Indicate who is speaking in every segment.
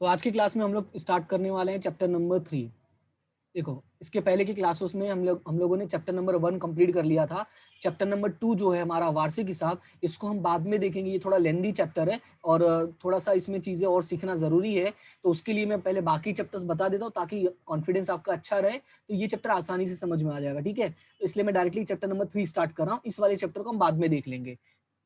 Speaker 1: तो आज की क्लास में हम लोग स्टार्ट करने वाले हैं चैप्टर नंबर 3। देखो, इसके पहले की क्लासेस में हम लोगों ने चैप्टर नंबर 1 कंप्लीट कर लिया था। चैप्टर नंबर 2 जो है हमारा वार्षिक हिसाब, इसको हम बाद में देखेंगे। ये थोड़ा लेंदी चैप्टर है और थोड़ा सा इसमें चीजें और सीखना जरूरी है। तो उसके लिए मैं पहले बाकी चैप्टर्स बता देता हूँ ताकि कॉन्फिडेंस आपका अच्छा रहे, तो ये चैप्टर आसानी से समझ में आ जाएगा। ठीक है, तो इसलिए मैं डायरेक्टली चैप्टर नंबर 3 स्टार्ट कर रहा हूँ। इस वाले चैप्टर को हम बाद में देख लेंगे,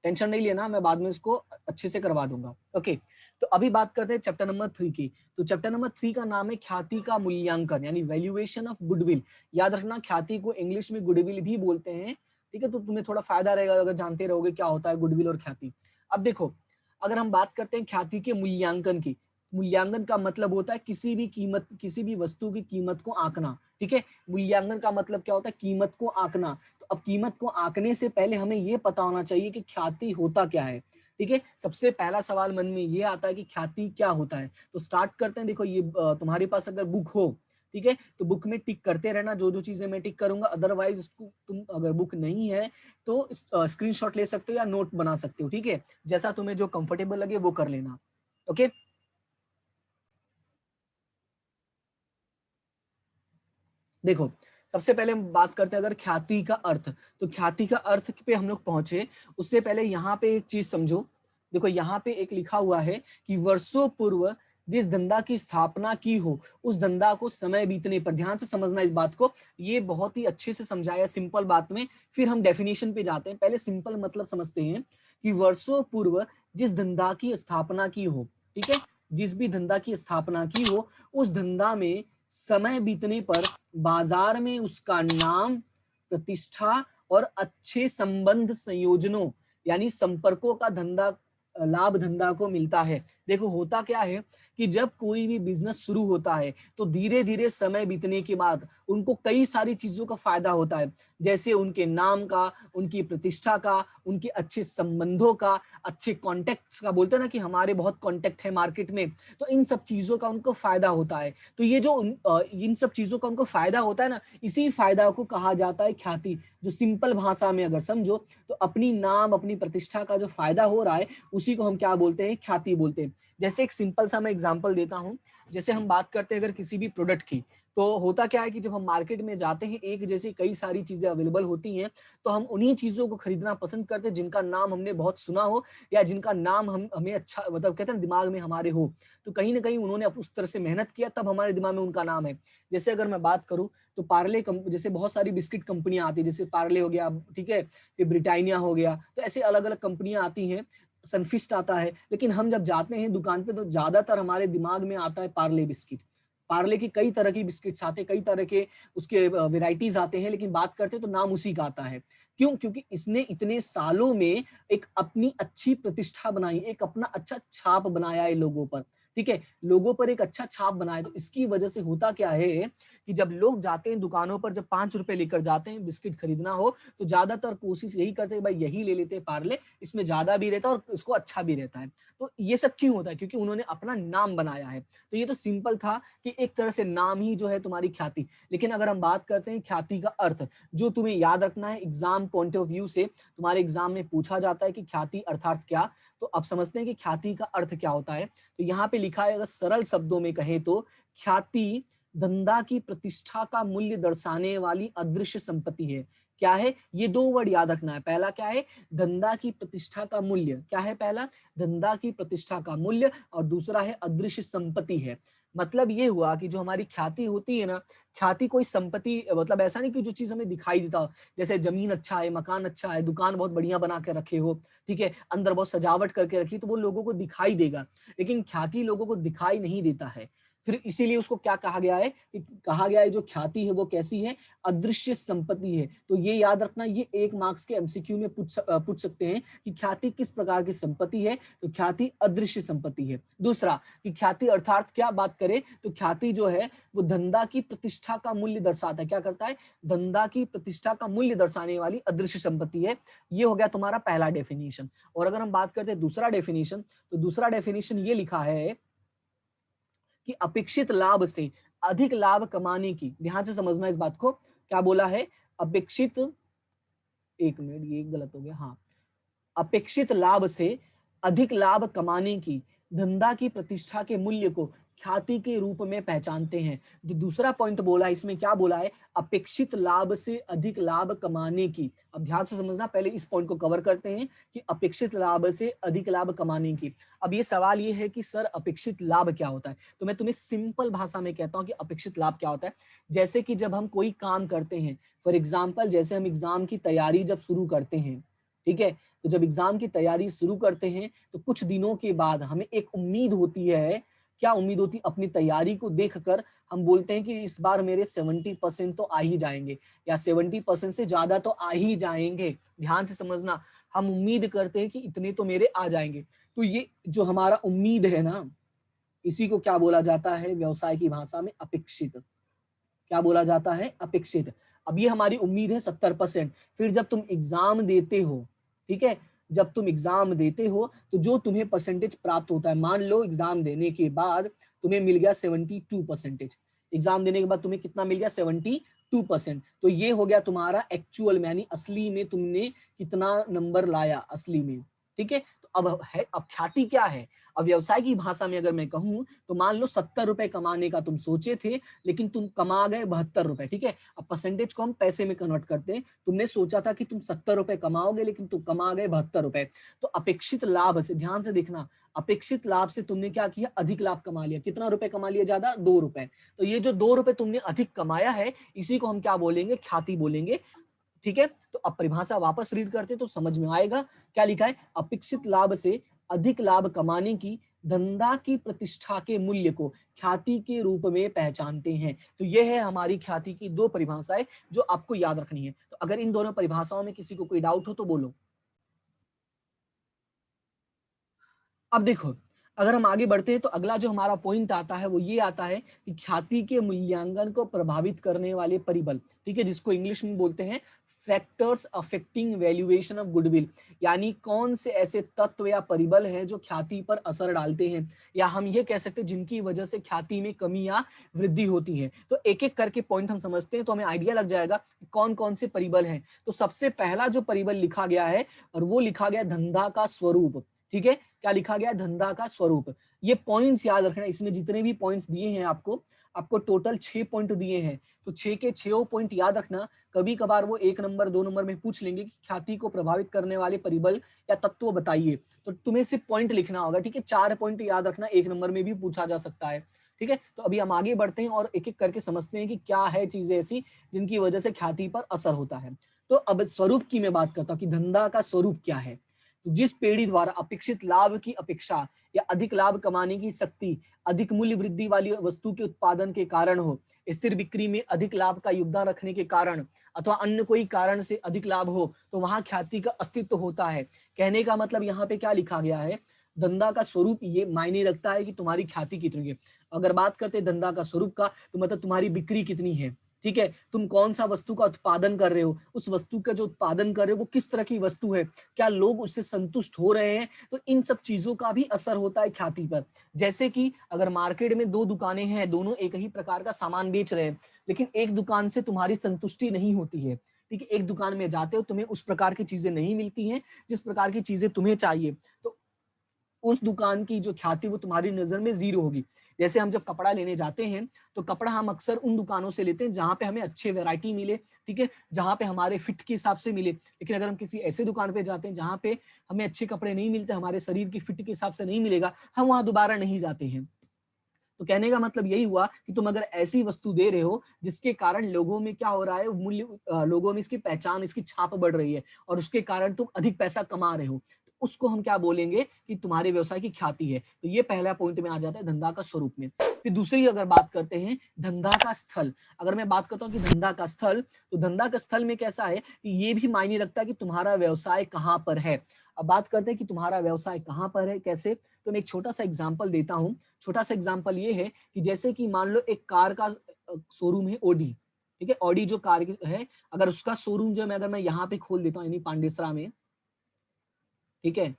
Speaker 1: टेंशन नहीं लेना, मैं बाद में इसको अच्छे से करवा दूंगा। ओके, तो अभी बात करते हैं चैप्टर नंबर 3 की। तो चैप्टर नंबर 3 का नाम है ख्याति का मूल्यांकन, यानी वैल्यूएशन ऑफ गुडविल। याद रखना, ख्याति को इंग्लिश में गुडविल भी बोलते हैं। ठीक है, तो तुम्हें थोड़ा फायदा रहेगा अगर जानते रहोगे क्या होता है गुडविल और ख्याति। अब देखो, अगर हम बात करते हैं ख्याति के मूल्यांकन की, मूल्यांकन का मतलब होता है किसी भी कीमत, किसी भी वस्तु की कीमत को आंकना। ठीक है, मूल्यांकन का मतलब क्या होता है? कीमत को आंकना। तो अब कीमत को आंकने से पहले हमें यह पता होना चाहिए कि ख्याति होता क्या है। ठीक है, सबसे पहला सवाल मन में ये आता है कि ख्याति क्या होता है। तो स्टार्ट करते हैं। देखो, ये तुम्हारे पास अगर बुक हो, ठीक है, तो बुक में टिक करते रहना जो जो चीजें मैं टिक करूंगा। अदरवाइज उसको तुम, अगर बुक नहीं है तो स्क्रीनशॉट ले सकते हो या नोट बना सकते हो। ठीक है, जैसा तुम्हें जो कंफर्टेबल लगे वो कर लेना। ओके, देखो, सबसे पहले हम बात करते हैं अगर ख्याति का अर्थ। तो ख्याति का अर्थ पे हम लोग पहुंचे, उससे पहले यहाँ पे एक चीज समझो। देखो, यहाँ पे एक लिखा हुआ है कि वर्षों पूर्व जिस धंधा की स्थापना की हो, उस धंधा को समय बीतने पर, ध्यान से समझना इस बात को, ये बहुत ही अच्छे से समझाया सिंपल बात में। फिर हम डेफिनेशन पे जाते हैं। पहले सिंपल मतलब समझते हैं कि वर्षों पूर्व जिस धंधा की स्थापना की हो, ठीक है, जिस भी धंधा की स्थापना की हो, उस धंधा में समय बीतने पर बाजार में उसका नाम, प्रतिष्ठा और अच्छे संबंध संयोजनों यानी संपर्कों का धंधा, लाभ धंधा को मिलता है। देखो, होता क्या है कि जब कोई भी बिजनेस शुरू होता है तो धीरे धीरे समय बीतने के बाद उनको कई सारी चीजों का फायदा होता है, जैसे उनके नाम का, उनकी प्रतिष्ठा का, उनके अच्छे संबंधों का, अच्छे कॉन्टेक्ट्स का। बोलते हैं ना कि हमारे बहुत कॉन्टेक्ट है मार्केट में, तो इन सब चीजों का उनको फायदा होता है। तो ये जो इन सब चीजों का उनको फायदा होता है ना, इसी फायदा को कहा जाता है ख्याति। जो सिंपल भाषा में अगर समझो तो अपनी नाम, अपनी प्रतिष्ठा का जो फायदा हो रहा है, उसी को हम क्या बोलते हैं? ख्याति बोलते हैं। जैसे एक सिंपल सा मैं एग्जांपल देता हूं। जैसे हम बात करते हैं अगर किसी भी प्रोडक्ट की, तो होता क्या है कि जब हम मार्केट में जाते हैं, एक जैसी कई सारी चीजें अवेलेबल होती हैं, तो हम उन्हीं चीजों को खरीदना पसंद करते हैं जिनका नाम हमने बहुत सुना हो, या जिनका नाम हमें अच्छा, मतलब कहते हैं दिमाग में हमारे हो। तो कहीं ना कहीं उन्होंने उस तरह से मेहनत किया, तब हमारे दिमाग में उनका नाम है। जैसे अगर मैं बात करूं तो पार्ले जैसे बहुत सारी बिस्किट कंपनियां आती है, जैसे पार्ले हो गया, ठीक है, फिर ब्रिटानिया हो गया, तो ऐसे अलग अलग कंपनियां आती हैं। सनफिस्ट आता है, लेकिन हम जब जाते हैं दुकान पे तो ज्यादातर हमारे दिमाग में आता है पार्ले बिस्किट। पार्ले की कई तरह की बिस्किट्स आते हैं, कई तरह के उसके वेराइटीज आते हैं, लेकिन बात करते हैं तो नाम उसी का आता है। क्यों? क्योंकि इसने इतने सालों में एक अपनी अच्छी प्रतिष्ठा बनाई, एक अपना अच्छा छाप बनाया है लोगों पर। ठीक है, लोगों पर एक अच्छा छाप बनाया। तो इसकी वजह से होता क्या है कि जब लोग जाते हैं दुकानों पर, जब 5 रुपए लेकर जाते हैं बिस्किट खरीदना हो, तो ज्यादातर कोशिश यही करते हैं भाई यही ले लेते हैं पार्ले, इसमें ज्यादा भी रहता है और इसको अच्छा भी रहता है। तो ये सब क्यों होता है? क्योंकि उन्होंने अपना नाम बनाया है। तो ये तो सिंपल था कि एक तरह से नाम ही जो है तुम्हारी ख्याति। लेकिन अगर हम बात करते हैं ख्याति का अर्थ, जो तुम्हें याद रखना है एग्जाम पॉइंट ऑफ व्यू से, तुम्हारे एग्जाम में पूछा जाता है कि ख्याति अर्थात क्या। तो अब समझते हैं कि ख्याति का अर्थ क्या होता है। तो यहाँ पे लिखा है, अगर सरल शब्दों में कहें तो ख्याति धंधा की प्रतिष्ठा का मूल्य दर्शाने वाली अदृश्य संपत्ति है। क्या है? ये दो वर्ड याद रखना है। पहला क्या है? धंधा की प्रतिष्ठा का मूल्य। क्या है पहला? धंधा की प्रतिष्ठा का मूल्य, और दूसरा है अदृश्य संपत्ति है। मतलब ये हुआ कि जो हमारी ख्याति होती है ना, ख्याति कोई संपत्ति, मतलब ऐसा नहीं कि जो चीज हमें दिखाई देता हो, जैसे जमीन अच्छा है, मकान अच्छा है, दुकान बहुत बढ़िया बना के रखे हो, ठीक है, अंदर बहुत सजावट करके रखी, तो वो लोगों को दिखाई देगा। लेकिन ख्याति लोगों को दिखाई नहीं देता है। फिर इसीलिए उसको क्या कहा गया है? कि कहा गया है जो ख्याति है वो कैसी है? अदृश्य संपत्ति है। तो ये याद रखना, ये 1 मार्क्स के एमसीक्यू में पूछ सकते हैं कि ख्याति किस प्रकार की संपत्ति है। तो ख्याति अदृश्य संपत्ति है। दूसरा, कि ख्याति अर्थात क्या बात करें तो ख्याति जो है वो धंधा की प्रतिष्ठा का मूल्य दर्शाता है। क्या करता है? धंधा की प्रतिष्ठा का मूल्य दर्शाने वाली अदृश्य संपत्ति है। ये हो गया तुम्हारा पहला डेफिनेशन। और अगर हम बात करते हैं दूसरा डेफिनेशन, तो दूसरा डेफिनेशन ये लिखा है कि अपेक्षित लाभ से अधिक लाभ कमाने की, ध्यान से समझना इस बात को, क्या बोला है? अपेक्षित, एक मिनट ये गलत हो गया, हाँ, अपेक्षित लाभ से अधिक लाभ कमाने की, धंधा की प्रतिष्ठा के मूल्य को ख्याति के रूप में पहचानते हैं। जो दूसरा पॉइंट बोला है, इसमें क्या बोला है, अपेक्षित लाभ से अधिक लाभ कमाने की। अब ध्यान से समझना, पहले इस पॉइंट को कवर करते हैं कि अपेक्षित लाभ से अधिक लाभ कमाने की। अब ये सवाल ये है कि सर अपेक्षित लाभ क्या होता है, तो मैं तुम्हें सिंपल भाषा में कहता हूं कि अपेक्षित लाभ क्या होता है। जैसे कि जब हम कोई काम करते हैं, फॉर एग्जाम्पल जैसे हम एग्जाम की तैयारी जब शुरू करते हैं, ठीक है, तो जब एग्जाम की तैयारी शुरू करते हैं तो कुछ दिनों के बाद हमें एक उम्मीद होती है। क्या उम्मीद होती है? अपनी तैयारी को देखकर हम बोलते हैं कि इस बार मेरे 70% तो आ ही जाएंगे, या 70% से ज्यादा तो आ ही जाएंगे। ध्यान से समझना, हम उम्मीद करते हैं कि इतने तो मेरे आ जाएंगे। तो ये जो हमारा उम्मीद है ना, इसी को क्या बोला जाता है व्यवसाय की भाषा में? अपेक्षित। क्या बोला जाता है? अपेक्षित। अब ये हमारी उम्मीद है 70%। फिर जब तुम एग्जाम देते हो, ठीक है, जब तुम एग्जाम देते हो तो जो तुम्हें परसेंटेज प्राप्त होता है, मान लो एग्जाम देने के बाद तुम्हें मिल गया 72%। एग्जाम देने के बाद तुम्हें कितना मिल गया? 72%। तो ये हो गया तुम्हारा एक्चुअल, यानी असली में तुमने कितना नंबर लाया असली में, ठीक है। तो अब है, अब ख्याति क्या है? अब व्यवसाय की भाषा में अगर मैं कहूं तो मान लो 70 रुपए कमाने का तुम सोचे थे, लेकिन तुम कमा गए 72 रुपए, ठीक है। अब परसेंटेज को हम पैसे में कन्वर्ट करते हैं। तुमने सोचा था कि तुम 70 रुपए कमाओगे, लेकिन तुम कमा गए 72 रुपए। तो अपेक्षित लाभ से, ध्यान से देखना, अपेक्षित लाभ से तुमने क्या किया? अधिक लाभ कमा लिया। कितना रुपए कमा लिया? ज्यादा, 2 रुपए। तो ये जो 2 रुपए तुमने अधिक कमाया है, इसी को हम क्या बोलेंगे? ख्याति बोलेंगे, ठीक है। तो अब परिभाषा वापस रीड करते तो समझ में आएगा। क्या लिखा है? अपेक्षित लाभ से अधिक लाभ कमाने की धंधा की प्रतिष्ठा के मूल्य को ख्याति के रूप में पहचानते हैं। तो यह है हमारी ख्याति की दो परिभाषाएं जो आपको याद रखनी है। तो अगर इन दोनों परिभाषाओं में किसी को कोई डाउट हो तो बोलो। अब देखो, अगर हम आगे बढ़ते हैं तो अगला जो हमारा पॉइंट आता है वो ये आता है कि ख्याति के मूल्यांकन को प्रभावित करने वाले परिबल, ठीक है, जिसको इंग्लिश में बोलते हैं factors affecting valuation of goodwill. यानी कौन से ऐसे तत्व या परिबल हैं जो ख्याति पर असर डालते हैं, या हम ये कह सकते हैं जिनकी वजह से ख्याति में कमी या वृद्धि होती है। तो एक एक करके पॉइंट हम समझते हैं तो हमें आइडिया लग जाएगा कौन कौन से परिबल हैं। तो सबसे पहला जो परिबल लिखा गया है, और वो लिखा गया धंधा का स्वरूप, ठीक है। क्या लिखा गया? धंधा का स्वरूप। ये पॉइंट्स याद रखना, इसमें जितने भी पॉइंट्स दिए हैं आपको, आपको टोटल 6 पॉइंट दिए हैं। तो 6 के 6 पॉइंट याद रखना। कभी कभार वो 1 नंबर 2 नंबर में पूछ लेंगे कि ख्याति को प्रभावित करने वाले परिबल या तत्व बताइए, तो तुम्हें सिर्फ पॉइंट लिखना होगा, ठीक है। 4 पॉइंट याद रखना, 1 नंबर में भी पूछा जा सकता है, ठीक है। तो अभी हम आगे बढ़ते हैं और एक एक करके समझते हैं कि क्या है चीजें ऐसी जिनकी वजह से ख्याति पर असर होता है। तो अब स्वरूप की मैं बात करता हूँ कि धंधा का स्वरूप क्या है। तो जिस पीढ़ी द्वारा अपेक्षित लाभ की अपेक्षा या अधिक लाभ कमाने की शक्ति अधिक मूल्य वृद्धि वाली वस्तु के उत्पादन के कारण हो, स्थिर बिक्री में अधिक लाभ का योगदान रखने के कारण, अथवा अन्य कोई कारण से अधिक लाभ हो, तो वहां ख्याति का अस्तित्व होता है। कहने का मतलब यहाँ पे क्या लिखा गया है? धंधा का स्वरूप ये मायने रखता है कि तुम्हारी ख्याति कितनी है। अगर बात करते हैं धंधा का स्वरूप का, तो मतलब तुम्हारी बिक्री कितनी है, ठीक है। तुम कौन सा वस्तु का उत्पादन कर रहे हो, उस वस्तु का जो उत्पादन कर रहे हो वो किस तरह की वस्तु है, क्या लोग उससे संतुष्ट हो रहे हैं। तो इन सब चीजों का भी असर होता है ख्याति पर। जैसे कि अगर मार्केट में 2 दुकानें हैं, दोनों एक ही प्रकार का सामान बेच रहे हैं, लेकिन एक दुकान से तुम्हारी संतुष्टि नहीं होती है, ठीक है। एक दुकान में जाते हो, तुम्हें उस प्रकार की चीजें नहीं मिलती हैं जिस प्रकार की चीजें तुम्हें चाहिए, तो उस दुकान की जो ख्याति वो तुम्हारी नजर में जीरो होगी। जैसे हम जब कपड़ा लेने जाते हैं तो कपड़ा हम अक्सर उन दुकानों से लेते हैं जहां पे हमें अच्छे वैरायटी मिले, ठीक है, जहां पे हमारे फिट के हिसाब से मिले। लेकिन अगर हम किसी ऐसे दुकान पे जाते हैं जहां पे हमें अच्छे कपड़े नहीं मिलते, हमारे शरीर की फिट के हिसाब से नहीं मिलेगा, हम वहां दोबारा नहीं जाते हैं। तो कहने का मतलब यही हुआ कि तुम अगर ऐसी वस्तु दे रहे हो जिसके कारण लोगों में क्या हो रहा है, मूल्य, लोगों में इसकी पहचान, इसकी छाप बढ़ रही है, और उसके कारण तुम अधिक पैसा कमा रहे हो, उसको हम क्या बोलेंगे कि तुम्हारे व्यवसाय की ख्याति है। तो ये पहला पॉइंट में आ जाता है धंधा का स्वरूप में। फिर दूसरी अगर बात करते हैं धंधा का स्थल, अगर मैं बात करता हूँ कि धंधा का स्थल, तो धंधा का स्थल में कैसा है कि ये भी मायने रखता है कि तुम्हारा व्यवसाय कहाँ पर है। अब बात करते हैं कि तुम्हारा व्यवसाय कहाँ पर है, कैसे। तो मैं एक छोटा सा एग्जाम्पल देता हूँ। छोटा सा एग्जाम्पल ये है कि जैसे कि मान लो एक कार का शोरूम है ऑडी, ठीक है। ऑडी जो कार है, अगर उसका शोरूम जो है, अगर मैं यहाँ पे खोल देता हूँ यानी पांडेसरा में, ठीक है,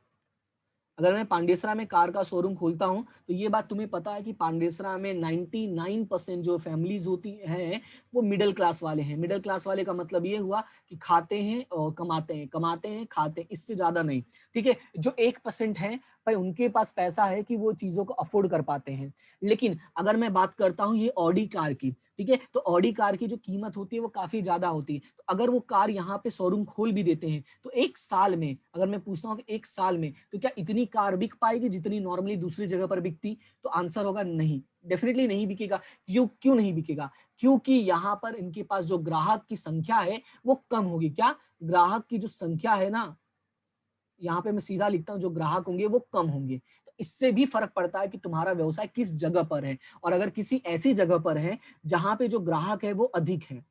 Speaker 1: अगर मैं पांडेसरा में कार का शोरूम खोलता हूं, तो ये बात तुम्हें पता है कि पांडेसरा में 99% जो फैमिलीज होती हैं वो मिडिल क्लास वाले हैं। मिडिल क्लास वाले का मतलब ये हुआ कि खाते हैं और कमाते हैं, कमाते हैं खाते हैं, इससे ज्यादा नहीं, ठीक है। जो 1% है भाई उनके पास पैसा है कि वो चीजों को अफोर्ड कर पाते हैं। लेकिन अगर मैं बात करता हूँ ये ऑडी कार की, ठीक है, तो ऑडी कार की जो कीमत होती है वो काफी ज्यादा होती है। तो अगर वो कार यहाँ पे शोरूम खोल भी देते हैं तो एक साल में, अगर मैं पूछता हूँ कि एक साल में तो क्या इतनी कार बिक पाएगी जितनी नॉर्मली दूसरी जगह पर बिकती? तो आंसर होगा नहीं, डेफिनेटली नहीं बिकेगा। क्यों क्यों नहीं बिकेगा? क्योंकि यहाँ पर इनके पास जो ग्राहक की संख्या है वो कम होगी। क्या? ग्राहक की जो संख्या है ना, यहाँ पे मैं सीधा लिखता हूँ, जो ग्राहक होंगे वो कम होंगे। तो इससे भी फर्क पड़ता है कि तुम्हारा व्यवसाय किस जगह पर है। और अगर किसी ऐसी जगह पर है जहां पे जो ग्राहक है वो अधिक है,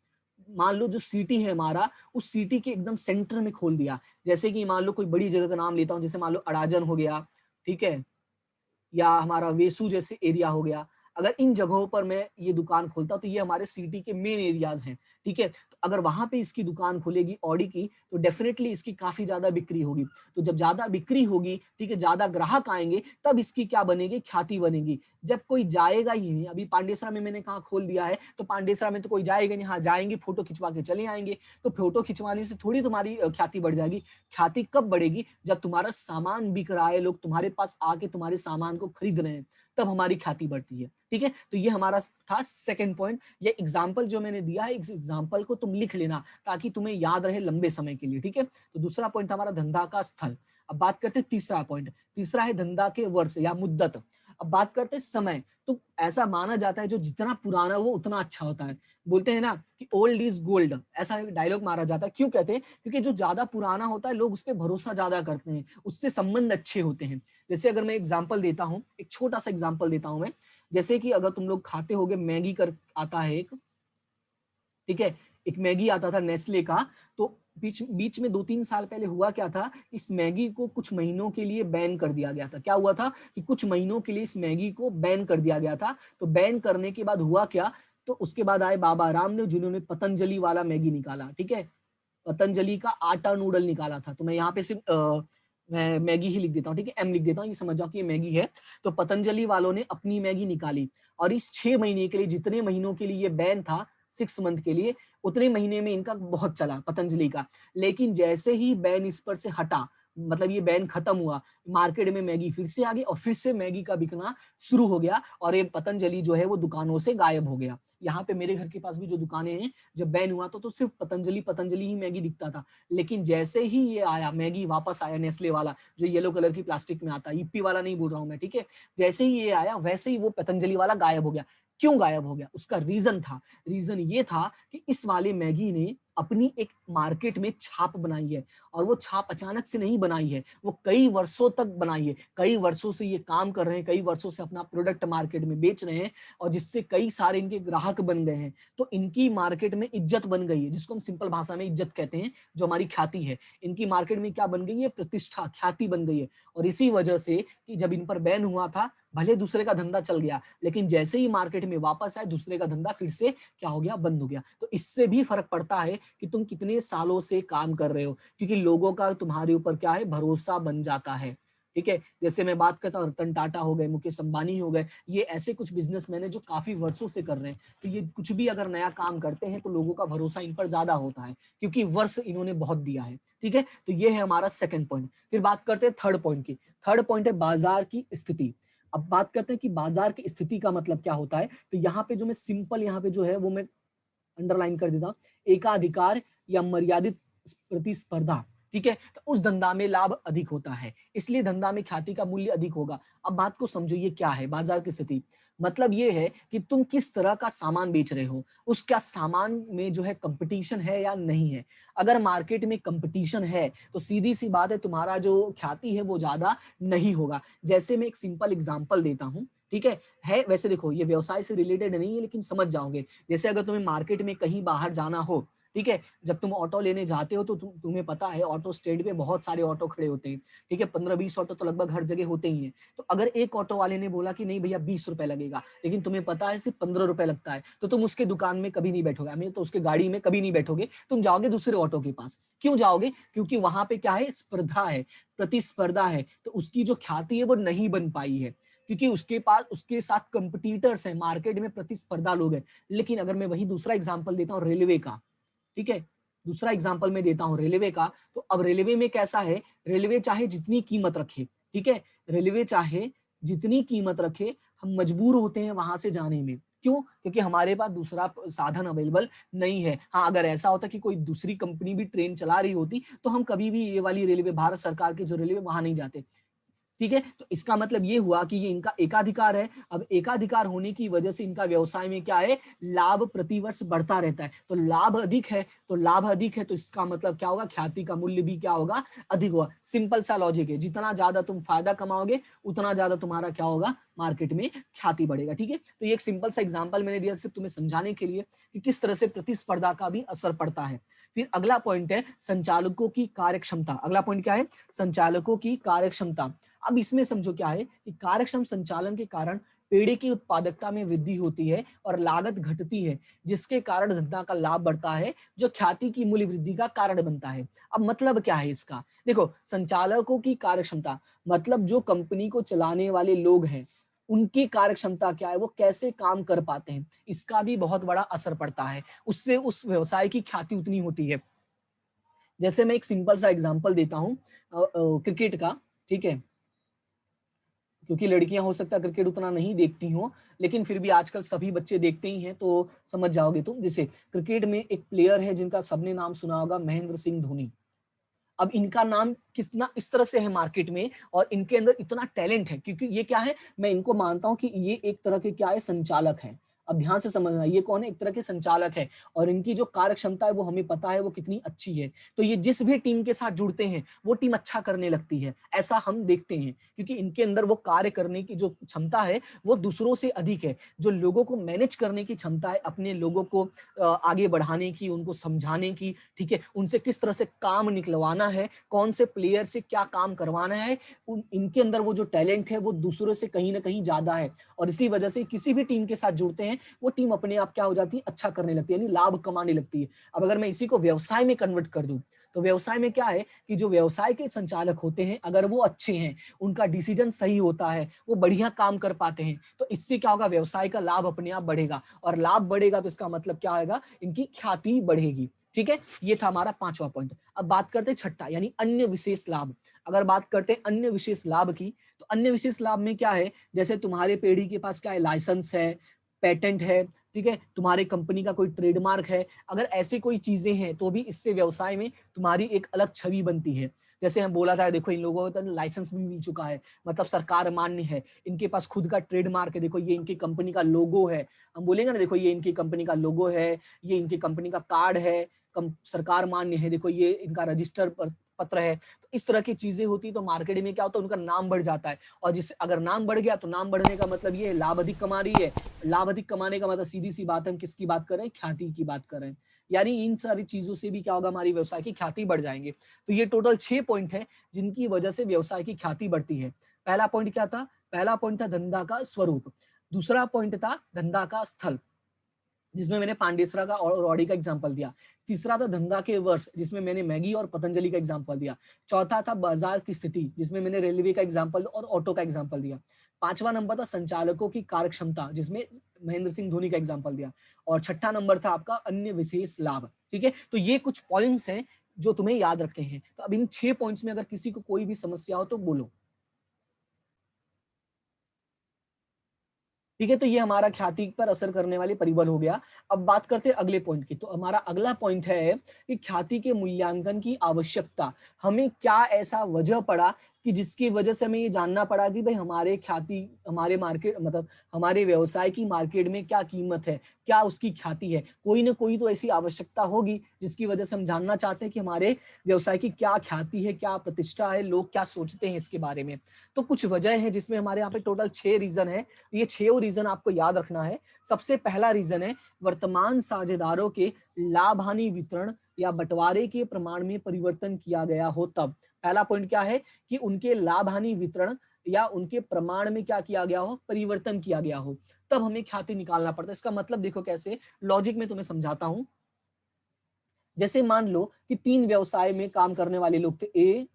Speaker 1: मान लो जो सिटी है हमारा, उस सिटी के एकदम सेंटर में खोल दिया, जैसे कि मान लो कोई बड़ी जगह का नाम लेता हूँ, जैसे मान लो अड़ाजन हो गया, ठीक है, या हमारा वेसू जैसे एरिया हो गया। अगर इन जगहों पर मैं ये दुकान खोलता तो ये हमारे सिटी के मेन एरियाज हैं, ठीक है। तो अगर वहां पे इसकी दुकान खुलेगी ऑडी की, तो डेफिनेटली इसकी काफी ज्यादा बिक्री होगी। तो जब ज्यादा बिक्री होगी, ठीक है, ज्यादा ग्राहक आएंगे, तब इसकी क्या बनेगी? ख्याति बनेगी। जब कोई जाएगा ही नहीं, अभी पांडेसरा में मैंने कहा खोल दिया है, तो पांडेसरा में तो कोई जाएगा नहीं, हाँ जाएंगे फोटो खिंचवा के चले आएंगे। तो फोटो खिंचवाने से थोड़ी तुम्हारी ख्याति बढ़ जाएगी। ख्याति कब बढ़ेगी? जब तुम्हारा सामान बिक रहा है, लोग तुम्हारे पास आके तुम्हारे सामान को खरीद रहे हैं, तब हमारी ख्याति बढ़ती है, ठीक है। तो ये हमारा था सेकंड पॉइंट। ये एग्जांपल जो मैंने दिया है, इस एग्जांपल को तुम लिख लेना ताकि तुम्हें याद रहे लंबे समय के लिए, ठीक है। तो दूसरा पॉइंट हमारा धंधा का स्थल। अब बात करते हैं तीसरा पॉइंट। तीसरा है धंधा के वर्ष या मुद्दत। अब बात करते हैं समय। तो ऐसा माना जाता है जो जितना पुराना वो उतना अच्छा होता है। बोलते हैं ना कि ओल्ड इज गोल्ड, ऐसा एक डायलॉग मारा जाता है। क्यों कहते हैं? क्योंकि जो ज्यादा पुराना होता है लोग उस पर भरोसा ज्यादा करते हैं, उससे संबंध अच्छे होते हैं। जैसे अगर मैं एग्जांपल देता हूँ, एक छोटा सा एग्जांपल देता हूं मैं। जैसे कि अगर तुम लोग खाते होगे, मैगी कर आता है एक, ठीक है, एक मैगी आता था नेस्ले का। तो बीच बीच में 2-3 साल पहले हुआ क्या था, इस मैगी को कुछ महीनों के लिए बैन कर दिया गया था। क्या हुआ था कि कुछ महीनों के लिए इस मैगी को बैन कर दिया गया था। तो बैन करने के बाद हुआ क्या, तो उसके बाद आए बाबा रामदेव जिन्होंने पतंजलि वाला मैगी निकाला, ठीक है, पतंजलि का आटा नूडल निकाला था। तो मैं यहाँ पे सिर्फ मैं मैगी ही लिख देता हूँ, ठीक है, एम लिख देता हूँ, ये समझ जाओ कि ये मैगी है। तो पतंजलि वालों ने अपनी मैगी निकाली, और इस 6 महीने के लिए, जितने महीनों के लिए ये बैन था, 6 मंथ के लिए, उतने महीने में इनका बहुत चला पतंजलि का। लेकिन जैसे ही बैन इस पर से हटा, मतलब ये बैन खत्म हुआ, मार्केट में मैगी फिर से आ गई और फिर से मैगी का बिकना शुरू हो गया, और ये पतंजलि जो है वो दुकानों से गायब हो गया। यहाँ पे मेरे घर के पास भी जो दुकानें हैं, जब बैन हुआ तो सिर्फ पतंजलि पतंजलि ही मैगी दिखता था। लेकिन जैसे ही ये आया, मैगी वापस आया, नेस्ले वाला जो येलो कलर की प्लास्टिक में आता है, ईपी वाला नहीं बोल रहा हूं मैं, ठीक है, जैसे ही ये आया वैसे ही वो पतंजलि वाला गायब हो गया। क्यों गायब हो गया? उसका रीजन था, रीजन ये था कि इस वाले मैगी ने अपनी एक मार्केट में छाप बनाई है, और वो छाप अचानक से नहीं बनाई है, वो कई वर्षों तक बनाई है। कई वर्षों से ये काम कर रहे हैं, कई वर्षों से अपना प्रोडक्ट मार्केट में बेच रहे हैं, और जिससे कई सारे इनके ग्राहक बन गए हैं। तो इनकी मार्केट में इज्जत बन गई है, जिसको हम सिंपल भाषा में इज्जत कहते हैं, जो हमारी ख्याति है। इनकी मार्केट में क्या बन गई है? प्रतिष्ठा, ख्याति बन गई है। और इसी वजह से कि जब इन पर बैन हुआ था, भले दूसरे का धंधा चल गया, लेकिन जैसे ही मार्केट में वापस आए, दूसरे का धंधा फिर से क्या हो गया? बंद हो गया। तो इससे भी फर्क पड़ता है कि तुम कितने सालों से काम कर रहे हो, क्योंकि लोगों का तुम्हारे ऊपर क्या है? भरोसा बन जाता है, ठीक है। जैसे मैं बात करता हूँ, रतन टाटा हो गए, मुकेश अंबानी हो गए, ये ऐसे कुछ बिजनेसमैन है जो काफी वर्षों से कर रहे हैं। तो ये कुछ भी अगर नया काम करते हैं तो लोगों का भरोसा इन पर ज्यादा होता है, क्योंकि वर्ष इन्होंने बहुत दिया है, ठीक है। तो ये है हमारा सेकंड पॉइंट। फिर बात करते हैं थर्ड पॉइंट की। थर्ड पॉइंट है बाजार की स्थिति। अब बात करते हैं कि बाजार की स्थिति का मतलब क्या होता है। तो यहाँ पे जो मैं सिंपल यहाँ पे जो है वो मैं अंडरलाइन कर देता हूं, एकाधिकार या मर्यादित प्रतिस्पर्धा, ठीक है। तो उस धंधा में लाभ अधिक होता है, इसलिए धंधा में ख्याति का मूल्य अधिक होगा। अब बात को समझो, ये क्या है बाजार की स्थिति? मतलब ये है कि तुम किस तरह का सामान बेच रहे हो, उसका सामान में जो है कंपटीशन है या नहीं है। अगर मार्केट में कंपटीशन है तो सीधी सी बात है, तुम्हारा जो ख्याति है वो ज्यादा नहीं होगा। जैसे मैं एक सिंपल एग्जांपल देता हूं, ठीक है वैसे देखो ये व्यवसाय से रिलेटेड नहीं है, लेकिन समझ जाओगे। जैसे अगर तुम्हें मार्केट में कहीं बाहर जाना हो, ठीक है, जब तुम ऑटो लेने जाते हो तो तुम्हें पता है ऑटो स्टैंड पे बहुत सारे ऑटो खड़े होते हैं, ठीक है, 15-20 ऑटो तो लगभग हर जगह होते ही हैं। तो अगर एक ऑटो वाले ने बोला कि नहीं भैया 20 रुपए लगेगा, लेकिन तुम्हें पता है सिर्फ 15 रुपए लगता है, तो तुम उसके दुकान में कभी नहीं बैठोगे, हमें तो उसके गाड़ी में कभी नहीं बैठोगे, तुम जाओगे दूसरे ऑटो के पास। क्यों जाओगे? क्योंकि वहां पे क्या है? स्पर्धा है, प्रतिस्पर्धा है। तो उसकी जो ख्याति है वो नहीं बन पाई है, क्योंकि उसके पास उसके साथ कंपटीटर्स हैं, मार्केट में प्रतिस्पर्धा लोग हैं। लेकिन अगर मैं वही दूसरा एग्जांपल देता हूँ रेलवे का, ठीक है, दूसरा एग्जांपल मैं देता हूं रेलवे का, तो अब रेलवे में कैसा है? रेलवे चाहे जितनी कीमत रखे, ठीक है, रेलवे चाहे जितनी कीमत रखे, हम मजबूर होते हैं वहां से जाने में। क्यों? क्योंकि हमारे पास दूसरा साधन अवेलेबल नहीं है। हाँ, अगर ऐसा होता कि कोई दूसरी कंपनी भी ट्रेन चला रही होती तो हम कभी भी ये वाली रेलवे, भारत सरकार की जो रेलवे, वहां नहीं जाते। ठीक है, तो इसका मतलब ये हुआ कि ये इनका एकाधिकार है। अब एकाधिकार होने की वजह से इनका व्यवसाय में क्या है, लाभ प्रतिवर्ष बढ़ता रहता है। तो लाभ अधिक है, तो लाभ अधिक है तो इसका मतलब क्या होगा, ख्याति का मूल्य भी क्या होगा, अधिक होगा। सिंपल सा लॉजिक है, जितना ज्यादा तुम फायदा कमाओगे उतना ज्यादा तुम्हारा क्या होगा, मार्केट में ख्याति बढ़ेगा। ठीक है, तो ये एक सिंपल सा एग्जांपल मैंने दिया सिर्फ तुम्हें समझाने के लिए कि किस तरह से प्रतिस्पर्धा का भी असर पड़ता है। फिर अगला पॉइंट है संचालकों की कार्यक्षमता। अगला पॉइंट क्या है, संचालकों की कार्यक्षमता। अब इसमें समझो क्या है कि कार्यक्षम संचालन के कारण पेड़े की उत्पादकता में वृद्धि होती है और लागत घटती है, जिसके कारण धंधा का लाभ बढ़ता है, जो ख्याति की मूल्य वृद्धि का कारण बनता है। अब मतलब क्या है इसका, देखो संचालकों की कार्यक्षमता मतलब जो कंपनी को चलाने वाले लोग हैं उनकी कार्यक्षमता क्या है, वो कैसे काम कर पाते हैं, इसका भी बहुत बड़ा असर पड़ता है। उससे उस व्यवसाय की ख्याति उतनी होती है। जैसे मैं एक सिंपल सा एग्जांपल देता हूं क्रिकेट का। ठीक है, क्योंकि लड़कियां हो सकता है क्रिकेट उतना नहीं देखती हो, लेकिन फिर भी आजकल सभी बच्चे देखते ही हैं, तो समझ जाओगे तुम। जैसे क्रिकेट में एक प्लेयर है जिनका सबने नाम सुना होगा, महेंद्र सिंह धोनी। अब इनका नाम कितना इस तरह से है मार्केट में, और इनके अंदर इतना टैलेंट है, क्योंकि ये क्या है, मैं इनको मानता हूं कि ये एक तरह के क्या है, संचालक है। अब ध्यान से समझना, ये कौन है, एक तरह के संचालक है, और इनकी जो कार्य क्षमता है वो हमें पता है वो कितनी अच्छी है। तो ये जिस भी टीम के साथ जुड़ते हैं वो टीम अच्छा करने लगती है, ऐसा हम देखते हैं, क्योंकि इनके अंदर वो कार्य करने की जो क्षमता है वो दूसरों से अधिक है। जो लोगों को मैनेज करने की क्षमता है, अपने लोगों को आगे बढ़ाने की, उनको समझाने की, ठीक है, उनसे किस तरह से काम निकलवाना है, कौन से प्लेयर से क्या काम करवाना है, इनके अंदर वो जो टैलेंट है वो दूसरों से कहीं ना कहीं ज्यादा है। और इसी वजह से किसी भी टीम के साथ जुड़ते हैं वो टीम अपने आप क्या हो जाती है, अच्छा करने लगती है, यानी लाभ कमाने लगती है। अब अगर मैं इसी को व्यवसाय में कन्वर्ट कर दूं, तो व्यवसाय में क्या है कि जो व्यवसाय के संचालक होते हैं अगर वो अच्छे हैं, उनका डिसीजन सही होता है, वो बढ़िया काम कर पाते हैं, तो इससे क्या होगा, व्यवसाय का लाभ अपने आप बढ़ेगा, और लाभ बढ़ेगा तो इसका मतलब क्या होगा, इनकी ख्याति बढ़ेगी। ठीक है, ये था हमारा पांचवा पॉइंट। अब बात करते हैं छठा, यानी अन्य विशेष लाभ। अगर बात करते हैं अन्य विशेष लाभ की, तो अन्य विशेष लाभ में क्या है, जैसे तुम्हारे पेढ़ी के पास क्या है, लाइसेंस है, पेटेंट है, ठीक है, तुम्हारी कंपनी का कोई ट्रेडमार्क है, अगर ऐसी कोई चीजें हैं तो भी इससे व्यवसाय में तुम्हारी एक अलग छवि बनती है। जैसे हम बोला था, देखो इन लोगों को तो लाइसेंस भी मिल चुका है, मतलब सरकार मान्य है, इनके पास खुद का ट्रेडमार्क है, देखो ये इनकी कंपनी का लोगो है, हम बोलेंगे ना देखो ये इनकी कंपनी का लोगो है, ये इनकी कंपनी का कार्ड है, सरकार मान्य है, देखो ये इनका रजिस्टर पत्र है। तो इस तरह की चीजें होती तो मार्केट में क्या होता है, उनका नाम बढ़ जाता है, और जिससे अगर नाम बढ़ गया तो नाम बढ़ने का मतलब ये है लाभ अधिक कमा रही है, लाभ अधिक कमाने का मतलब सीधी सी बात है, हम किसकी बात कर रहे हैं, ख्याति की बात कर रहे हैं। यानी इन सारी चीजों से भी क्या होगा, हमारी व्यवसाय की ख्याति बढ़ जाएंगे। तो ये टोटल 6 पॉइंट है जिनकी वजह से व्यवसाय की ख्याति बढ़ती है। पहला पॉइंट क्या था, पहला पॉइंट था धंधा का स्वरूप, दूसरा पॉइंट था धंधा का स्थल, जिसमें मैंने पांडेसरा का और रॉडी का एग्जांपल दिया, तीसरा था धंधा के वर्ष, जिसमें मैंने मैगी और पतंजलि का एग्जांपल दिया, चौथा था बाजार की स्थिति, जिसमें मैंने रेलवे का एग्जांपल और ऑटो का एग्जांपल दिया, पांचवा नंबर था संचालकों की कार्यक्षमता, जिसमें महेंद्र सिंह धोनी का एग्जांपल दिया, और छठा नंबर था आपका अन्य विशेष लाभ। ठीक है, तो ये कुछ पॉइंट्स हैं जो तुम्हें याद रखने हैं। तो अब इन 6 पॉइंट्स में अगर किसी को कोई भी समस्या हो तो बोलो। ठीक है, तो ये हमारा ख्याति पर असर करने वाले परिबल हो गया। अब बात करते हैं अगले पॉइंट की। तो हमारा अगला पॉइंट है कि ख्याति के मूल्यांकन की आवश्यकता। हमें क्या ऐसा वजह पड़ा कि जिसकी वजह से हमें ये जानना पड़ा कि भाई हमारे ख्याति, हमारे मार्केट मतलब हमारे व्यवसाय की मार्केट में क्या कीमत है, क्या उसकी ख्याति है। कोई ना कोई तो ऐसी आवश्यकता होगी जिसकी वजह से हम जानना चाहते हैं कि हमारे व्यवसाय की क्या ख्याति है, क्या प्रतिष्ठा है, लोग क्या सोचते हैं इसके बारे में। तो कुछ वजह है जिसमें हमारे यहाँ पे टोटल 6 रीजन है। ये 6 रीजन आपको याद रखना है। सबसे पहला रीजन है वर्तमान साझेदारों के लाभ हानि वितरण या बंटवारे के प्रमाण में परिवर्तन किया गया हो तब। पहला पॉइंट क्या है कि उनके लाभ हानि वितरण या उनके प्रमाण में क्या किया गया हो, परिवर्तन किया गया हो, तब हमें ख्याति निकालना पड़ता है। इसका मतलब देखो कैसे, लॉजिक में तुम्हें समझाता हूं। जैसे मान लो कि 3 व्यवसाय में काम करने वाले लोग थे, ए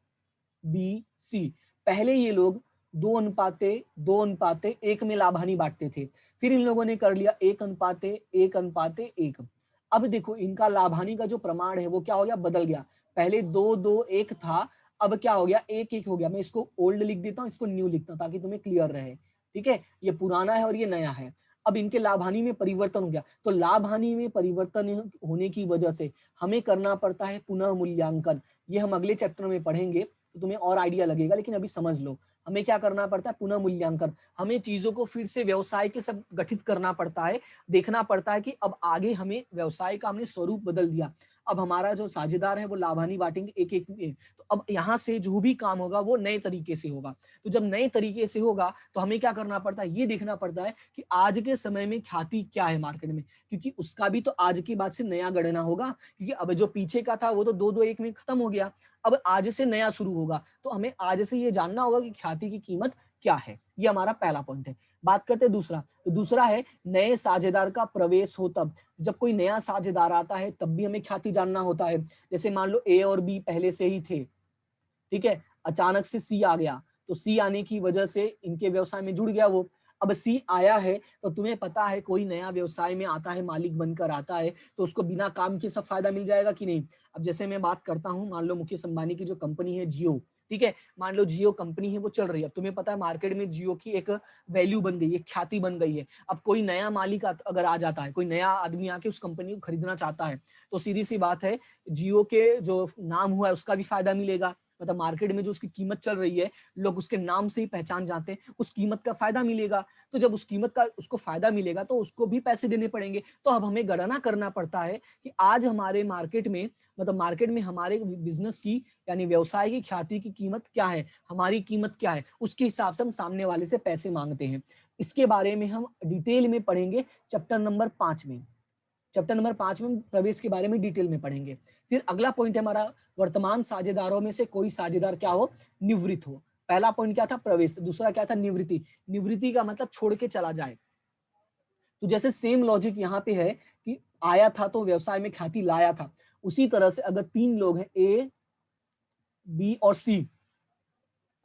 Speaker 1: बी सी। पहले ये लोग 2:1 में लाभ हानि बांटते थे, फिर इन लोगों ने कर लिया 1:1:1। अब देखो इनका लाभ हानि का जो प्रमाण है वो क्या हो गया, बदल गया। पहले 2:2:1 था, अब क्या हो गया, एक एक हो गया, मैं इसको ओल्ड लिख देता हूँ, इसको न्यू लिखता हूँ ताकि तुम्हें क्लियर रहे। ठीक है, ये पुराना है और ये नया है। अब इनके लाभ हानि में परिवर्तन हो गया, तो लाभ हानि में परिवर्तन होने की वजह से हमें करना पड़ता है पुनः मूल्यांकन। ये हम अगले चैप्टर में पढ़ेंगे तो तुम्हें और आइडिया लगेगा, लेकिन अभी समझ लो हमें क्या करना पड़ता है, पुनः मूल्यांकन। हमें चीजों को फिर से व्यवसाय के सब गठित करना पड़ता है, देखना पड़ता है कि अब आगे हमें व्यवसाय का हमने स्वरूप बदल दिया, अब हमारा जो साझेदार है वो लाभ हानि बांटेंगे एक एक, तो अब यहाँ से जो भी काम होगा वो नए तरीके से होगा। तो जब नए तरीके से होगा तो हमें क्या करना पड़ता है, ये देखना पड़ता है कि आज के समय में ख्याति क्या है मार्केट में, क्योंकि उसका भी तो आज की बात से नया गणना होगा, क्योंकि अब जो पीछे का था वो तो 2-2-1 में खत्म हो गया, अब आज से नया शुरू होगा। तो हमें आज से ये जानना होगा कि ख्याति की कीमत क्या है। ये हमारा पहला पॉइंट है। बात करते हैं दूसरा, तो दूसरा है नए साझेदार का प्रवेश हो तब, जब कोई नया साझेदार आता है तब भी हमें ख्याति जानना होता है। जैसे मान लो ए और बी पहले से ही थे, ठीक है, अचानक से सी आ गया, तो सी आने की वजह से इनके व्यवसाय में जुड़ गया वो। अब सी आया है तो तुम्हें पता है कोई नया व्यवसाय में आता है, मालिक बनकर आता है, तो उसको बिना काम के सब फायदा मिल जाएगा कि नहीं। अब जैसे मैं बात करता हूं, मान लो मुकेश अंबानी की जो कंपनी है जियो, ठीक है, मान लो जियो कंपनी है वो चल रही है, अब तुम्हें पता है मार्केट में जियो की एक वैल्यू बन गई है, ख्याति बन गई है। अब कोई नया मालिक अगर आ जाता है, कोई नया आदमी आके उस कंपनी को खरीदना चाहता है, तो सीधी सी बात है जियो के जो नाम हुआ है उसका भी फायदा मिलेगा, मतलब मार्केट में जो उसकी कीमत चल रही है लोग उसके नाम से ही पहचान जाते हैं, उस कीमत का फायदा मिलेगा। तो जब उस कीमत का उसको फायदा मिलेगा तो उसको भी पैसे देने पड़ेंगे। तो अब हमें गणना करना पड़ता है कि आज हमारे मार्केट में, मतलब मार्केट में हमारे बिजनेस की यानी व्यवसाय की ख्याति की कीमत क्या है, हमारी कीमत क्या है, उसके हिसाब से हम सामने वाले से पैसे मांगते हैं। इसके बारे में हम डिटेल में पढ़ेंगे चैप्टर नंबर 5 में। चैप्टर नंबर 5 में प्रवेश के बारे में डिटेल में पढ़ेंगे। फिर अगला पॉइंट है हमारा, वर्तमान साझेदारों में से कोई साझेदार क्या हो, निवृत्त हो। पहला पॉइंट क्या था, प्रवेश, दूसरा क्या था, निवृत्ति। निवृत्ति का मतलब छोड़ के चला जाए। तो जैसे सेम लॉजिक यहाँ पे है कि आया था तो व्यवसाय में ख्याति लाया था, उसी तरह से अगर 3 लोग हैं ए बी और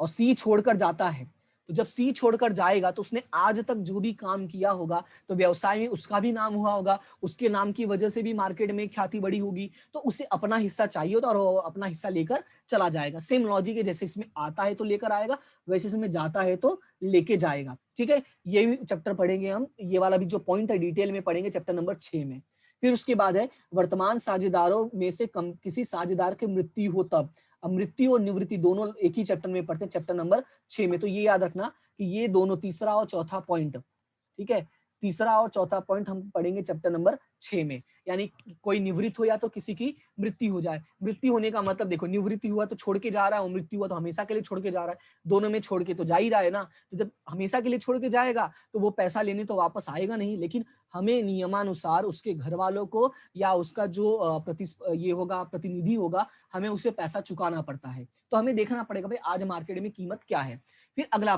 Speaker 1: सी छोड़कर जाता है, तो जब सी छोड़कर जाएगा तो उसने आज तक जो भी काम किया होगा तो व्यवसाय में उसका भी नाम हुआ होगा, उसके नाम की वजह से भी मार्केट में ख्याति बढ़ी होगी, तो उसे अपना हिस्सा चाहिए होता और वो अपना हिस्सा लेकर चला जाएगा। सेम लॉजिक है, जैसे इसमें आता है तो लेकर आएगा, वैसे इसमें जाता है तो लेके जाएगा। ठीक है, ये भी चैप्टर पढ़ेंगे हम, ये वाला भी जो पॉइंट है डिटेल में पढ़ेंगे चैप्टर नंबर 6 में। फिर उसके बाद है वर्तमान साझेदारों में से किसी साझेदार की मृत्यु हो तब। अब मृत्यु और निवृत्ति दोनों एक ही चैप्टर में पढ़ते हैं, चैप्टर नंबर 6 में। तो ये याद रखना कि ये दोनों तीसरा और चौथा पॉइंट, ठीक है, तीसरा और चौथा पॉइंट हम पढ़ेंगे चैप्टर नंबर 6 में। यानी कोई निवृत्त हो या तो किसी की मृत्यु हो जाए। मृत्यु होने का मतलब देखो, निवृत्ति हुआ तो छोड़ के जा रहा है, और मृत्यु हुआ तो हमेशा के लिए छोड़ के जा रहा है, दोनों में छोड़ के तो जा ही रहा है ना। तो जब हमेशा के लिए छोड़ के जाएगा तो वो पैसा लेने तो वापस आएगा नहीं, लेकिन हमें नियमानुसार उसके घर वालों को या उसका जो ये होगा प्रतिनिधि होगा, हमें उसे पैसा चुकाना पड़ता है। तो हमें देखना पड़ेगा भाई आज मार्केट में कीमत क्या है। फिर अगला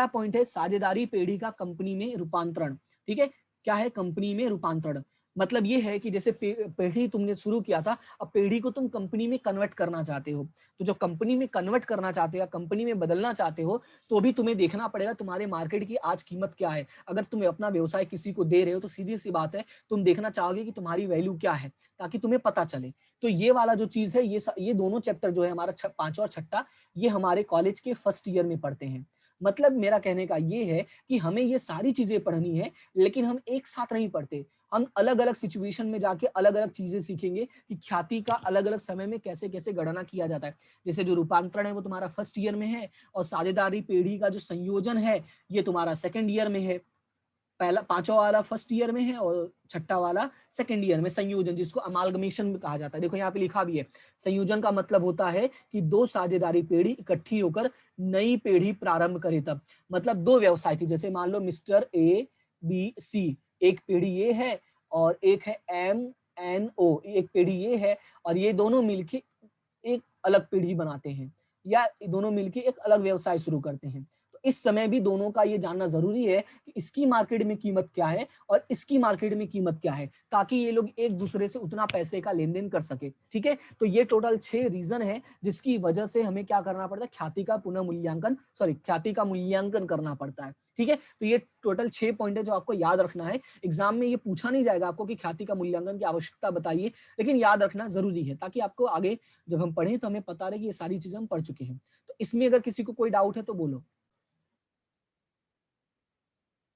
Speaker 1: पॉइंट है साझेदारी पेढ़ी का कंपनी में रूपांतरण। ठीक है, क्या है कंपनी में रूपांतरण, मतलब ये है कि जैसे पेढ़ी तुमने शुरू किया था, अब पेढ़ी को तुम कंपनी में कन्वर्ट करना चाहते हो, तो जब कंपनी में कन्वर्ट करना चाहते हो, कंपनी में बदलना चाहते हो, तो भी तुम्हें देखना पड़ेगा तुम्हारे मार्केट की आज कीमत क्या है। अगर तुम अपना व्यवसाय किसी को दे रहे हो तो सीधी सी बात है तुम देखना चाहोगे कि तुम्हारी वैल्यू क्या है, ताकि तुम्हें पता चले। तो ये वाला जो चीज है, ये दोनों चैप्टर जो है हमारा पांचवा और छठा, ये हमारे कॉलेज के फर्स्ट ईयर में पढ़ते हैं। मतलब मेरा कहने का ये है कि हमें ये सारी चीजें पढ़नी है, लेकिन हम एक साथ नहीं पढ़ते, हम अलग अलग सिचुएशन में जाके अलग अलग चीजें सीखेंगे कि ख्याति का अलग अलग समय में कैसे कैसे गणना किया जाता है। जैसे जो रूपांतरण है वो तुम्हारा फर्स्ट ईयर में है, और साझेदारी पेढ़ी का जो संयोजन है ये तुम्हारा सेकंड ईयर में है। पहला पांचवा वाला फर्स्ट ईयर में है और छठा वाला सेकंड ईयर में। संयोजन जिसको अमालगमेशन में कहा जाता है, देखो यहाँ पे लिखा भी है, संयोजन का मतलब होता है कि दो साझेदारी पेढ़ी इकट्ठी होकर नई पेढ़ी प्रारंभ करे तब। मतलब दो व्यवसाय थी, जैसे मान लो मिस्टर ए बी सी, एक पीढ़ी ये है और एक है एम एन ओ, एक पीढ़ी ये है, और ये दोनों मिलके एक अलग पीढ़ी बनाते हैं, या दोनों मिलके एक अलग व्यवसाय शुरू करते हैं। तो इस समय भी दोनों का ये जानना जरूरी है कि इसकी मार्केट में कीमत क्या है और इसकी मार्केट में कीमत क्या है, ताकि ये लोग एक दूसरे से उतना पैसे का लेन देन कर सके। ठीक है, तो ये टोटल 6 रीजन है जिसकी वजह से हमें क्या करना पड़ता है, ख्याति का पुनः मूल्यांकन, ख्याति का मूल्यांकन करना पड़ता है। ठीक है, तो ये टोटल 6 पॉइंट है जो आपको याद रखना है। एग्जाम में ये पूछा नहीं जाएगा आपको कि ख्याति का मूल्यांकन की आवश्यकता बताइए, लेकिन याद रखना जरूरी है ताकि आपको आगे जब हम पढ़ें तो हमें पता रहे कि ये सारी चीजें हम पढ़ चुके हैं। तो इसमें अगर किसी को कोई डाउट है तो बोलो।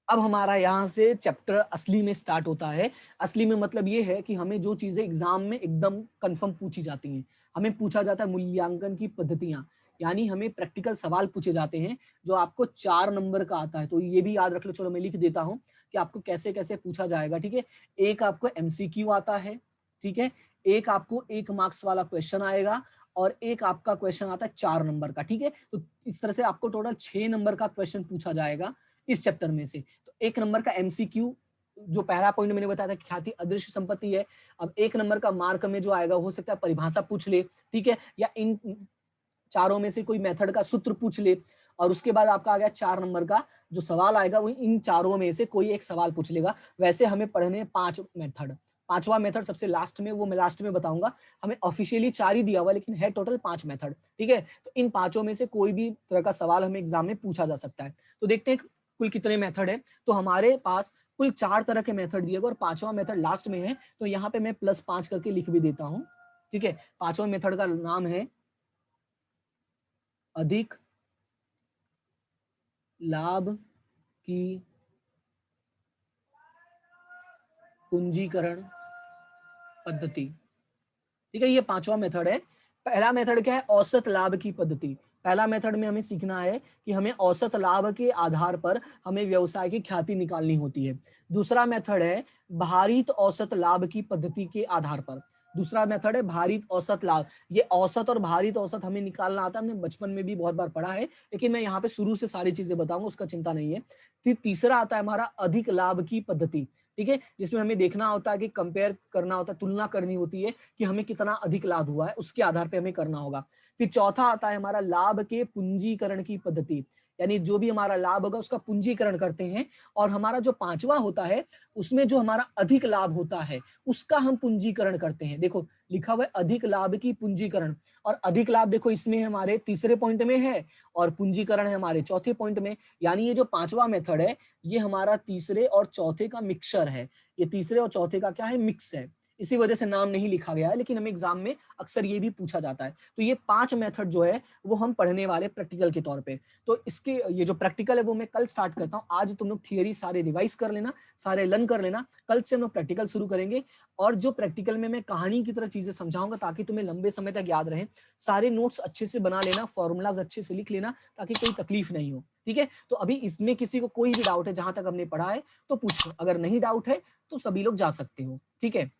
Speaker 1: अब हमारा यहाँ से चैप्टर असली में स्टार्ट होता है। असली में मतलब ये है कि हमें जो चीजें एग्जाम में एकदम कंफर्म पूछी जाती हैं, हमें पूछा जाता है मूल्यांकन की पद्धतियां, यानी हमें प्रैक्टिकल सवाल पूछे जाते हैं जो आपको 4 नंबर का आता है। तो ये भी याद रख लो, चलो मैं लिख देता हूँ कि आपको कैसे कैसे पूछा जाएगा। ठीक है, एक आपको MCQ आता है, ठीक है, एक आपको 1 मार्क्स वाला क्वेश्चन आएगा और एक आपका क्वेश्चन आता है 4 नंबर का। ठीक है, तो इस तरह से आपको टोटल 6 नंबर का क्वेश्चन पूछा जाएगा इस चैप्टर में से। तो 1 नंबर का MCQ, जो पहला पॉइंट मैंने बताया था कि ख्याति अदृश्य संपत्ति है। अब 1 नंबर का मार्क में जो आएगा हो सकता है परिभाषा पूछ ले, ठीक है, या इन चारों में से कोई मेथड का सूत्र पूछ ले। और उसके बाद आपका आ गया 4 नंबर का जो सवाल आएगा वो इन चारों में से कोई एक सवाल पूछ लेगा। वैसे हमें पढ़ने 5 मेथड, 5वां मेथड सबसे लास्ट में, वो मैं लास्ट में बताऊंगा। हमें ऑफिशियली 4 ही दिया हुआ लेकिन है टोटल 5 मेथड। ठीक है, तो इन 5 में से कोई भी तरह का सवाल हमें एग्जाम में पूछा जा सकता है। तो देखते हैं कुल कितने मेथड है। तो हमारे पास कुल 4 तरह के मेथड दिए गए और 5वां मेथड लास्ट में है। तो यहाँ पे मैं +5 करके लिख भी देता हूँ। ठीक है, 5वां मेथड का नाम है अधिक लाभ की पूंजीकरण पद्धति। ठीक है, ये 5वां मेथड है। पहला मेथड क्या है, औसत लाभ की पद्धति। पहला मेथड में हमें सीखना है कि हमें औसत लाभ के आधार पर हमें व्यवसाय की ख्याति निकालनी होती है। दूसरा मेथड है भारित औसत लाभ की पद्धति के आधार पर। दूसरा मेथड है भारित औसत लाभ। ये औसत और भारित औसत हमें निकालना आता है, हमने बचपन में भी बहुत बार पढ़ा है, लेकिन मैं यहाँ पे शुरू से सारी चीजें बताऊंगा, उसका चिंता नहीं है। फिर तीसरा आता है हमारा अधिक लाभ की पद्धति। ठीक है, जिसमें हमें देखना होता है कि कंपेयर करना होता है, तुलना करनी होती है कि हमें कितना अधिक लाभ हुआ है, उसके आधार पे हमें करना होगा। फिर चौथा आता है हमारा लाभ के पूंजीकरण की पद्धति, यानी जो भी हमारा लाभ होगा उसका पूंजीकरण करते हैं। और हमारा जो 5वां होता है उसमें जो हमारा अधिक लाभ होता है उसका हम पूंजीकरण करते हैं। देखो लिखा हुआ है अधिक लाभ की पूंजीकरण, और अधिक लाभ देखो इसमें हमारे तीसरे पॉइंट में है और पूंजीकरण है हमारे चौथे पॉइंट में। यानी ये जो 5वां मेथड है ये हमारा तीसरे और चौथे का मिक्सचर है। ये तीसरे और चौथे का क्या है, मिक्स है। इसी वजह से नाम नहीं लिखा गया है, लेकिन हमें एग्जाम में अक्सर ये भी पूछा जाता है। तो ये 5 मेथड जो है वो हम पढ़ने वाले प्रैक्टिकल के तौर पे। तो इसके ये जो प्रैक्टिकल है वो मैं कल स्टार्ट करता हूँ। आज तुम लोग थियरी सारे रिवाइज कर लेना, सारे लर्न कर लेना, कल से हम लोग प्रैक्टिकल शुरू करेंगे। और जो प्रैक्टिकल में मैं कहानी की तरह चीजें समझाऊंगा ताकि तुम्हें लंबे समय तक याद रहे। सारे नोट्स अच्छे से बना लेना, फॉर्मूलाज अच्छे से लिख लेना ताकि कोई तकलीफ नहीं हो। ठीक है, तो अभी इसमें किसी को कोई भी डाउट है जहां तक हमने पढ़ा है तो पूछो, अगर नहीं डाउट है तो सभी लोग जा सकते हो। ठीक है।